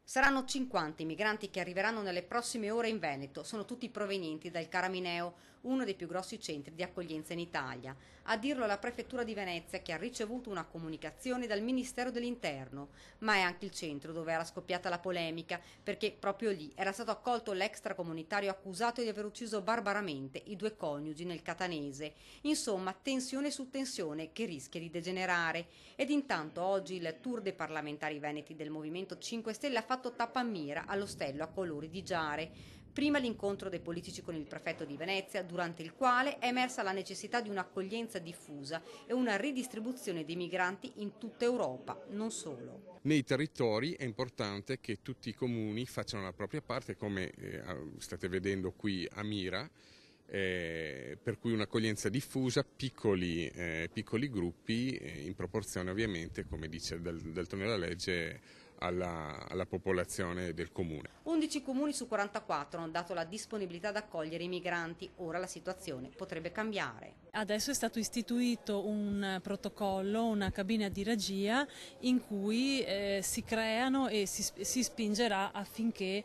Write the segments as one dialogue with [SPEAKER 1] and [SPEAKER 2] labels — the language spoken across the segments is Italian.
[SPEAKER 1] Saranno 50 i migranti che arriveranno nelle prossime ore in Veneto, sono tutti provenienti dal Caramineo, uno dei più grossi centri di accoglienza in Italia. A dirlo la prefettura di Venezia, che ha ricevuto una comunicazione dal Ministero dell'Interno, ma è anche il centro dove era scoppiata la polemica, perché proprio lì era stato accolto l'extracomunitario accusato di aver ucciso barbaramente i due coniugi nel Catanese. Insomma, tensione su tensione che rischia di degenerare. Ed intanto oggi il tour dei parlamentari veneti del Movimento 5 Stelle ha fatto tappa a Mira all'ostello a colori di Giare. Prima l'incontro dei politici con il prefetto di Venezia, durante il quale è emersa la necessità di un'accoglienza diffusa e una ridistribuzione dei migranti in tutta Europa, non solo.
[SPEAKER 2] Nei territori è importante che tutti i comuni facciano la propria parte, come state vedendo qui a Mira, per cui un'accoglienza diffusa, piccoli gruppi, in proporzione ovviamente, come dice del tono della legge, alla popolazione del comune.
[SPEAKER 1] 11 comuni su 44 hanno dato la disponibilità ad accogliere i migranti, ora la situazione potrebbe cambiare.
[SPEAKER 3] Adesso è stato istituito un protocollo, una cabina di regia in cui si creano e si spingerà affinché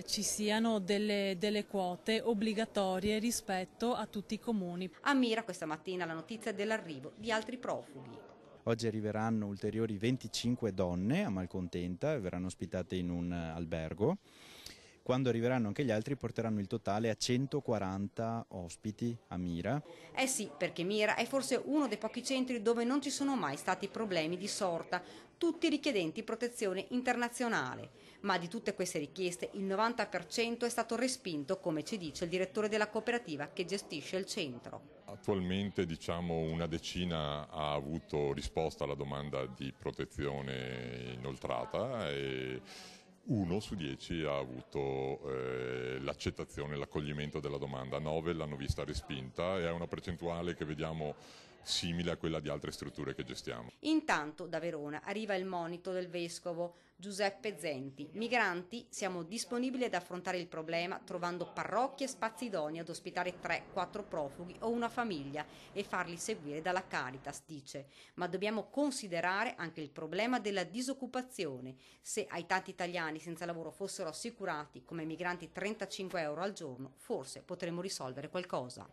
[SPEAKER 3] ci siano delle quote obbligatorie rispetto a tutti i comuni.
[SPEAKER 1] A Mira questa mattina la notizia dell'arrivo di altri profughi.
[SPEAKER 4] Oggi arriveranno ulteriori 25 donne a Malcontenta e verranno ospitate in un albergo. Quando arriveranno anche gli altri porteranno il totale a 140 ospiti a Mira.
[SPEAKER 1] Eh sì, perché Mira è forse uno dei pochi centri dove non ci sono mai stati problemi di sorta, tutti richiedenti protezione internazionale. Ma di tutte queste richieste il 90% è stato respinto, come ci dice il direttore della cooperativa che gestisce il centro.
[SPEAKER 5] Attualmente una decina ha avuto risposta alla domanda di protezione inoltrata e 1 su 10 ha avuto l'accettazione, l'accoglimento della domanda, 9 l'hanno vista respinta e è una percentuale che vediamo simile a quella di altre strutture che gestiamo.
[SPEAKER 1] Intanto da Verona arriva il monito del vescovo Giuseppe Zenti. Migranti, siamo disponibili ad affrontare il problema trovando parrocchie e spazi idonei ad ospitare 3-4 profughi o una famiglia e farli seguire dalla Caritas, dice. Ma dobbiamo considerare anche il problema della disoccupazione. Se ai tanti italiani senza lavoro fossero assicurati come migranti 35 euro al giorno, forse potremmo risolvere qualcosa.